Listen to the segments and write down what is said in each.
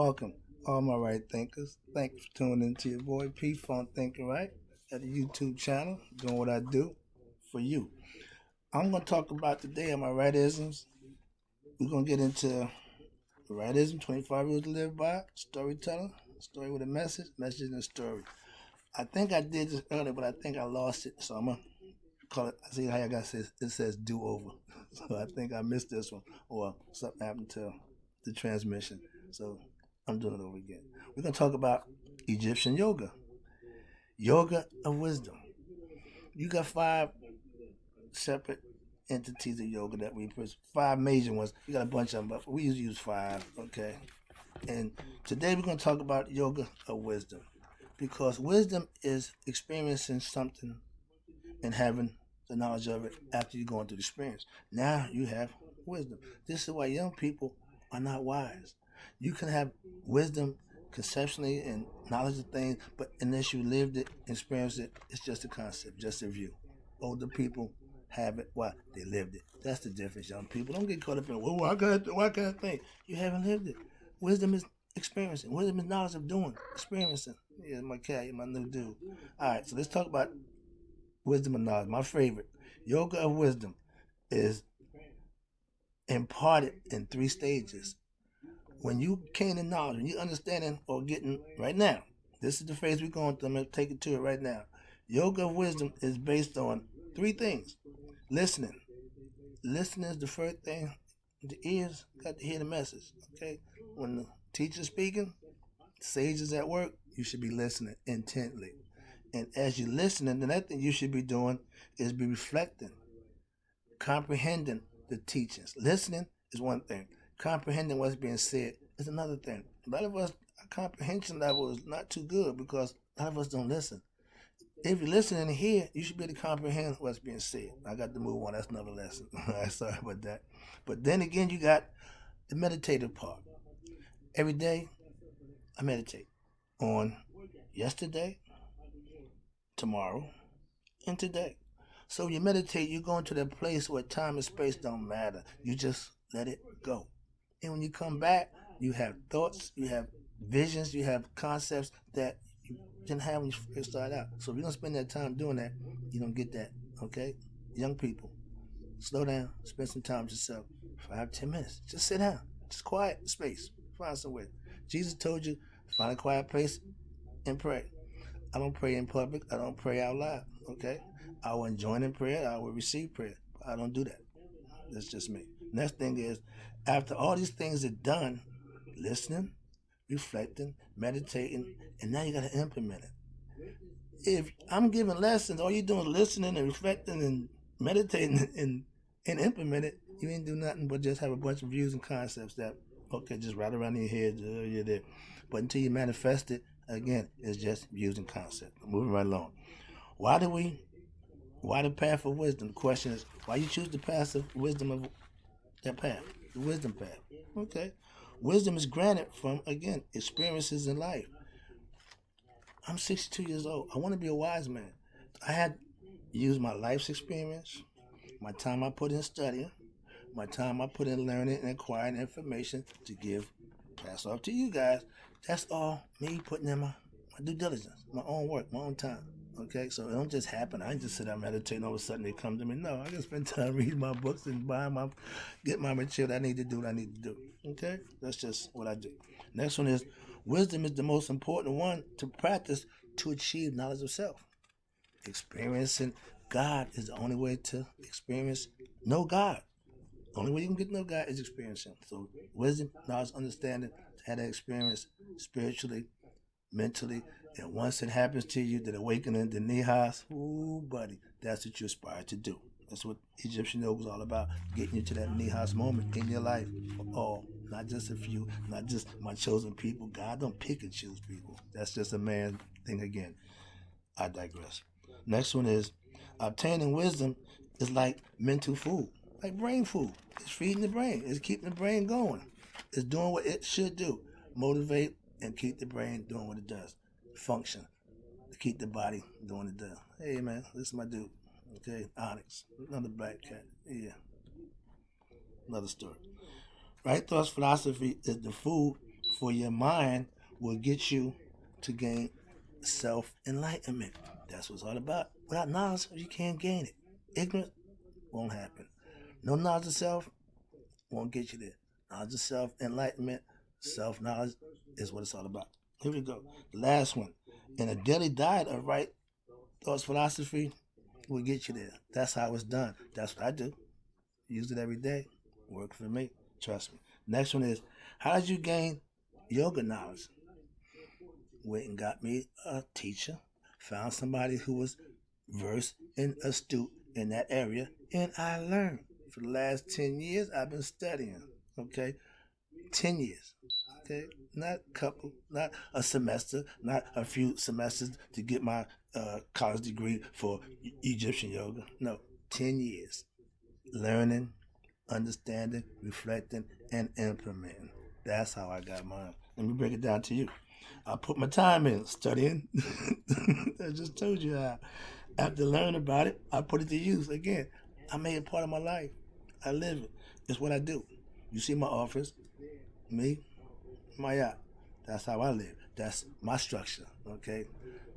welcome, all my right thinkers. Thanks for tuning in to your boy Pfunk Thinking Right at the YouTube channel, doing what I do for you. I'm going to talk about today my rightisms. We're going to get into rightism, 25 rules to live by, storyteller, story with a message and a story. I think I did this earlier, but I think I lost it, so I'm going to call it. I see how I got it says do over. So I think I missed this one, or something happened to the transmission. So I'm doing it over again. We're going to talk about Egyptian yoga of wisdom. You got five separate entities of yoga that we put, five major ones. You got a bunch of them, but we usually use five, okay? And today we're going to talk about yoga of wisdom, because wisdom is experiencing something and having the knowledge of it after you're going through the experience. Now you have wisdom. This is why young people are not wise. You can have wisdom conceptually and knowledge of things, but unless you lived it, experienced it, it's just a concept, just a view. Older people have it. Why? They lived it. That's the difference, young people. Don't get caught up in, well, why can't I think? You haven't lived it. Wisdom is experiencing. Wisdom is knowledge of doing, experiencing. Yeah, my cat, my new dude. All right, so let's talk about wisdom and knowledge. My favorite. Yoga of wisdom is imparted in three stages. When you gain the knowledge, when you understanding or getting right now, this is the phase we're going through. I'm going to take it to it right now. Yoga of wisdom is based on three things. Listening. Listening is the first thing. The ears got to hear the message. Okay? When the teacher's speaking, sage is at work, you should be listening intently. And as you're listening, the next thing you should be doing is be reflecting, comprehending the teachings. Listening is one thing. Comprehending what's being said is another thing. A lot of us, our comprehension level is not too good because a lot of us don't listen. If you listen and hear, you should be able to comprehend what's being said. I got to move on. That's another lesson. Sorry about that. But then again, you got the meditative part. Every day, I meditate on yesterday, tomorrow, and today. So you meditate, you go into that place where time and space don't matter. You just let it go. And when you come back, you have thoughts, you have visions, you have concepts that you didn't have when you first started out. So if you don't spend that time doing that, you don't get that, okay? Young people, slow down, spend some time with yourself. 5, 10 minutes. Just sit down. Just quiet space. Find somewhere. Jesus told you, find a quiet place and pray. I don't pray in public. I don't pray out loud, okay? I will join in prayer. I will receive prayer. I don't do that. That's just me. Next thing is, after all these things are done, listening, reflecting, meditating, and now you got to implement it. If I'm giving lessons, all you're doing is listening and reflecting and meditating and implement it, you ain't do nothing but just have a bunch of views and concepts that, okay, just right around your head, you're there. But until you manifest it, again, it's just views and concepts. Moving right along. Why the path of wisdom? The question is, why you choose the path of wisdom of that path? The wisdom path. Okay. Wisdom is granted from, again, experiences in life. I'm 62 years old. I want to be a wise man. I had used my life's experience, my time I put in studying, my time I put in learning and acquiring information to pass off to you guys. That's all me putting in my due diligence, my own work, my own time. Okay, so it don't just happen. I ain't just sit down meditating, all of a sudden they come to me. No, I can spend time reading my books and get my material. I need to do what I need to do. Okay, that's just what I do. Next one is, wisdom is the most important one to practice to achieve knowledge of self. Experiencing God is the only way to know God. The only way you can get to know God is experiencing. So wisdom, knowledge, understanding, to have that experience spiritually, mentally, and once it happens to you, that awakening, the nihas, ooh, buddy, that's what you aspire to do. That's what Egyptian yoga is all about, getting you to that nihas moment in your life for all, not just a few, not just my chosen people. God don't pick and choose people. That's just a man thing again. I digress. Next one is, obtaining wisdom is like mental food, like brain food. It's feeding the brain. It's keeping the brain going. It's doing what it should do. Motivate and keep the brain doing what it does. Function. To keep the body doing what it does. Hey, man, this is my dude. Okay, Onyx. Another black cat. Yeah. Another story. Right thoughts philosophy is the food for your mind will get you to gain self-enlightenment. That's what it's all about. Without knowledge, you can't gain it. Ignorance won't happen. No knowledge of self won't get you there. Knowledge of self, enlightenment, self-knowledge is what it's all about. Here we go. The last one. And a daily diet of right thoughts philosophy will get you there. That's how it's done. That's what I do. Use it every day. Work for me. Trust me. Next one is, how did you gain yoga knowledge? Went and got me a teacher. Found somebody who was versed and astute in that area. And I learned. For the last 10 years, I've been studying. Okay? 10 years. Okay? Not a couple, not a semester, not a few semesters to get my college degree for Egyptian yoga. No, 10 years. Learning, understanding, reflecting, and implementing. That's how I got mine. Let me break it down to you. I put my time in studying. I just told you how. After learning about it, I put it to use. Again, I made it part of my life. I live it. It's what I do. You see my office, me, my yacht. That's how I live. That's my structure, okay?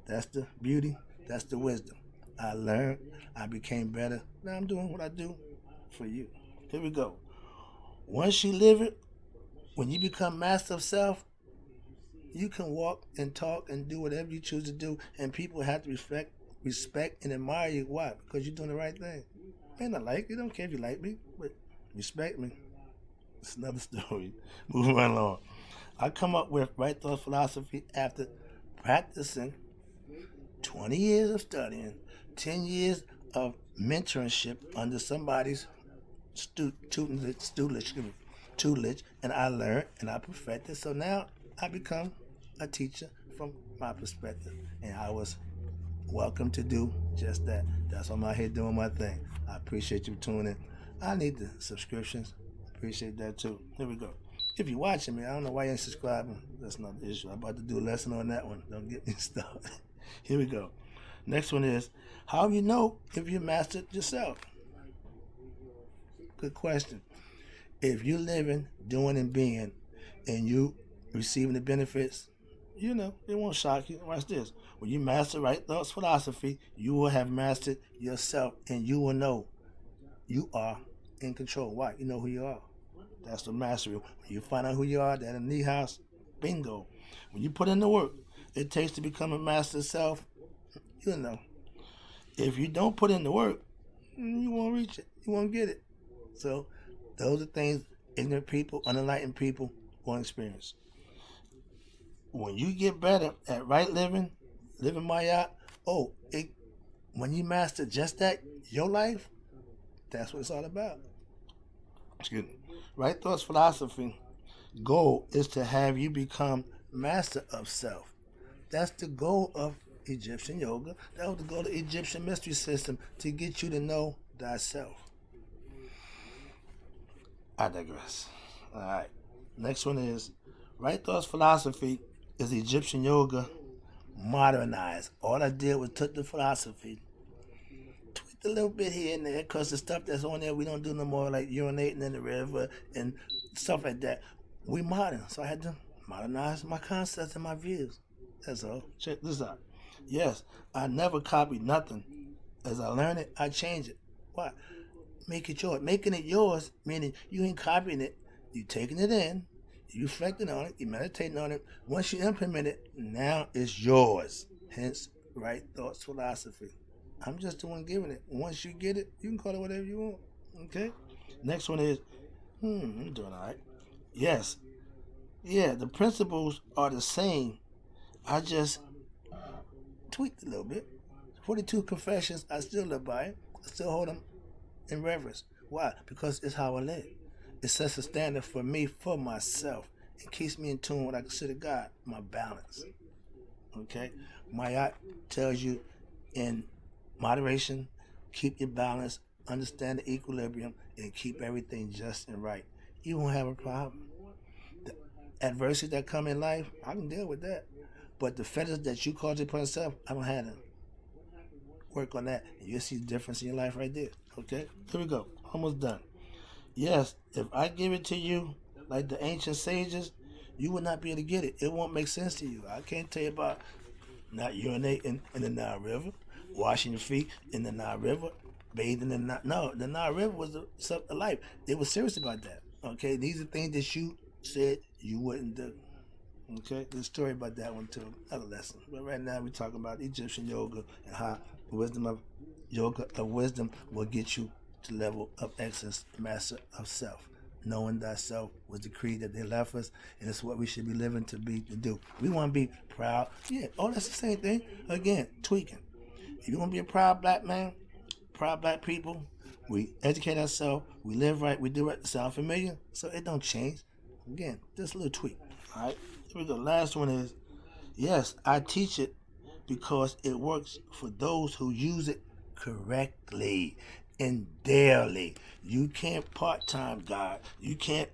That's the beauty. That's the wisdom. I learned. I became better. Now I'm doing what I do for you. Here we go. Once you live it, when you become master of self, you can walk and talk and do whatever you choose to do, and people have to respect and admire you. Why? Because you're doing the right thing. Man, I like you. Don't care if you like me, but respect me. It's another story. Moving right along. I come up with right thought philosophy after practicing 20 years of studying, 10 years of mentorship under somebody's tutelage, and I learned and I perfected. So now I become a teacher from my perspective, and I was welcome to do just that. That's why I'm out here doing my thing. I appreciate you tuning in. I need the subscriptions. Appreciate that too. Here we go. If you're watching me, I don't know why you ain't subscribing. That's not the issue. I'm about to do a lesson on that one. Don't get me started. Here we go. Next one is, how do you know if you mastered yourself? Good question. If you're living, doing, and being, and you receiving the benefits, you know, it won't shock you. Watch this. When you master right thoughts philosophy, you will have mastered yourself, and you will know you are in control. Why? You know who you are. That's the mastery. When you find out who you are, that in the house, bingo. When you put in the work it takes to become a master self, you know. If you don't put in the work, you won't reach it. You won't get it. So those are things ignorant people, unenlightened people won't experience. When you get better at right living Maya, when you master just that, your life, that's what it's all about. Excuse me. Right thoughts philosophy goal is to have you become master of self. That's the goal of Egyptian yoga. That was the goal of the Egyptian mystery system, to get you to know thyself. I digress. All right. Next one is right thoughts philosophy is Egyptian yoga modernized. All I did was took the philosophy, tweaked a little bit here and there, because the stuff that's on there we don't do no more, like urinating in the river and stuff like that. We modern, so I had to modernize my concepts and my views. That's all. Check this out. Yes, I never copied nothing. As I learn it, I change it. Why? Make it yours. Making it yours, meaning you ain't copying it. You taking it in, you reflecting on it, you meditating on it. Once you implement it, now it's yours. Hence, right thoughts philosophy. I'm just the one giving it. Once you get it, you can call it whatever you want. Okay? Next one is, I'm doing all right. Yes. Yeah, the principles are the same. I just tweaked a little bit. 42 confessions, I still live by it. I still hold them in reverence. Why? Because it's how I live. It sets a standard for me, for myself. It keeps me in tune with what I consider God, my balance. Okay? Mayat tells you in moderation, keep your balance, understand the equilibrium, and keep everything just and right. You won't have a problem. The adversity that come in life, I can deal with that. But the fetters that you cause upon yourself, I don't have them. Work on that, and you'll see the difference in your life right there. Okay? Here we go. Almost done. Yes, if I give it to you like the ancient sages, you would not be able to get it. It won't make sense to you. I can't tell you about not urinating in the Nile River, washing your feet in the Nile River, bathing in the no. The Nile River was a life. They were serious about that. Okay, these are things that you said you wouldn't do. Okay, there's a story about that one too. Another lesson. But right now we're talking about Egyptian yoga and how the wisdom of yoga of wisdom will get you to level of excellence, master of self. Knowing thyself was the creed that they left us, and it's what we should be living to be to do. We want to be proud. Yeah, oh, that's the same thing. Again, tweaking. If you want to be a proud black man, proud black people, we educate ourselves, we live right, we do right. Sound familiar? So it don't change. Again, just a little tweak. All right. Here we go. Last one is yes, I teach it because it works for those who use it correctly and daily. You can't part-time God. You can't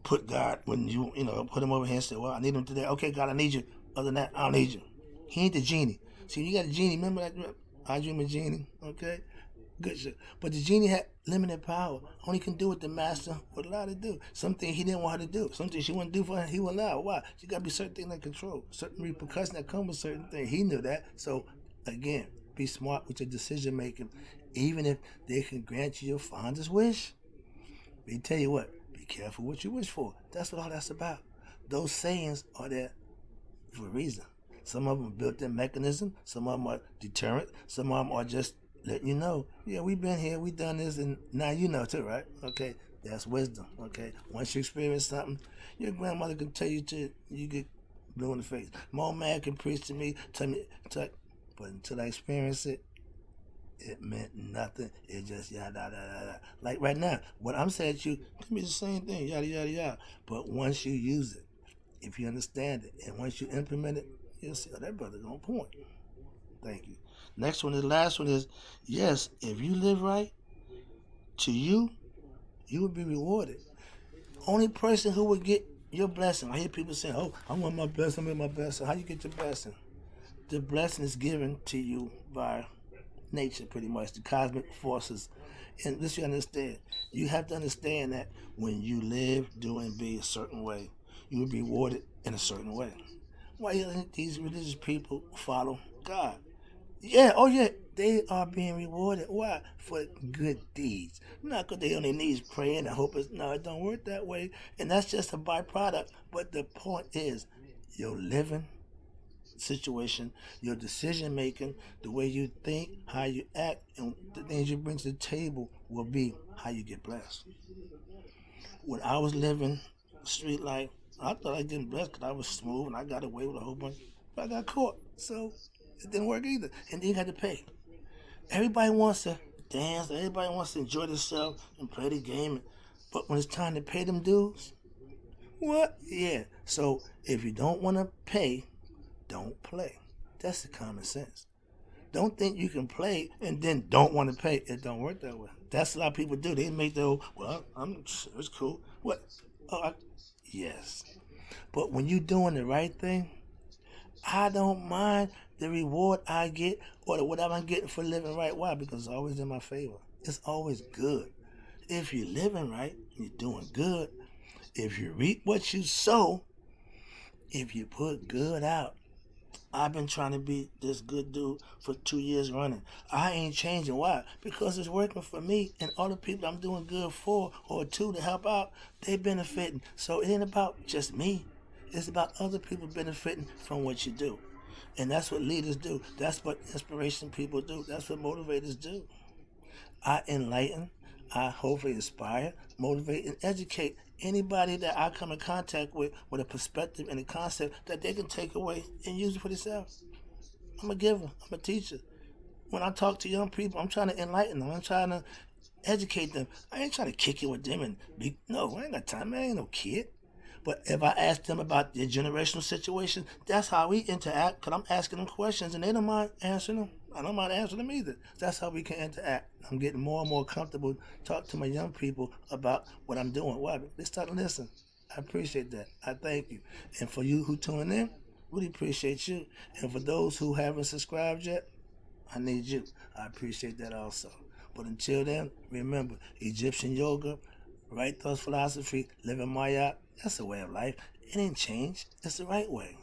put God when you put him over here and say, well, I need him today. Okay, God, I need you. Other than that, I don't need you. He ain't the genie. See, you got a genie. Remember that? I dream a genie. Okay? Good shit. But the genie had limited power. Only can do what the master would allow to do. Something he didn't want her to do. Something she wouldn't do for her, he would allow. Why? She got to be certain things that control. Certain repercussions that come with certain things. He knew that. So, again, be smart with your decision making. Even if they can grant you your fondest wish. They tell you what, be careful what you wish for. That's what all that's about. Those sayings are there for a reason. Some of them are built-in mechanism. Some of them are deterrent. Some of them are just letting you know, yeah, we've been here, we've done this, and now you know too, right? Okay, that's wisdom. Okay, once you experience something, your grandmother can tell you to you get blue in the face. My old man can preach to me, but until I experience it, it meant nothing. It just yada yada yada. Like right now, what I'm saying to you can be the same thing, yada yada yada. But once you use it, if you understand it, and once you implement it, you'll see, oh, that brother's on point. Thank you. Next one, the last one is, yes, if you live right, to you, you will be rewarded. Only person who would get your blessing. I hear people saying, oh, I want my blessing, I want my blessing. How you get your blessing? The blessing is given to you by nature, pretty much, the cosmic forces. And this you understand. You have to understand that when you live, do, and be a certain way, you will be rewarded in a certain way. Why you think these religious people follow God? Yeah, oh yeah, they are being rewarded. Why? For good deeds. Not because they on their knees praying and hoping. No, it don't work that way. And that's just a byproduct. But the point is, your living situation, your decision making, the way you think, how you act, and the things you bring to the table will be how you get blessed. When I was living street life, I thought I didn't blessed because I was smooth and I got away with a whole bunch. But I got caught. So it didn't work either. And then you had to pay. Everybody wants to dance, everybody wants to enjoy themselves and play the game. But when it's time to pay them dues, what? Yeah. So if you don't want to pay, don't play. That's the common sense. Don't think you can play and then don't want to pay. It don't work that way. That's a lot of people do. They make their well, it's cool. What? Yes. But when you're doing the right thing, I don't mind the reward I get or whatever I'm getting for living right. Why? Because it's always in my favor. It's always good. If you're living right, you're doing good. If you reap what you sow, if you put good out, I've been trying to be this good dude for 2 years running. I ain't changing. Why? Because it's working for me and all the people I'm doing good for or to help out, they benefiting. So it ain't about just me. It's about other people benefiting from what you do. And that's what leaders do. That's what inspiration people do. That's what motivators do. I enlighten, I hopefully inspire, motivate, and educate anybody that I come in contact with a perspective and a concept that they can take away and use it for themselves. I'm a giver. I'm a teacher. When I talk to young people, I'm trying to enlighten them. I'm trying to educate them. I ain't trying to kick it with them and be, no, I ain't got time. I ain't no kid. But if I ask them about their generational situation, that's how we interact, because I'm asking them questions and they don't mind answering them. I don't mind answering them either. That's how we can interact. I'm getting more and more comfortable talking to my young people about what I'm doing. Why? They start to listen. I appreciate that. I thank you. And for you who tune in, really appreciate you. And for those who haven't subscribed yet, I need you. I appreciate that also. But until then, remember, Egyptian yoga, right thoughts philosophy, living Maya, that's a way of life. It ain't changed. It's the right way.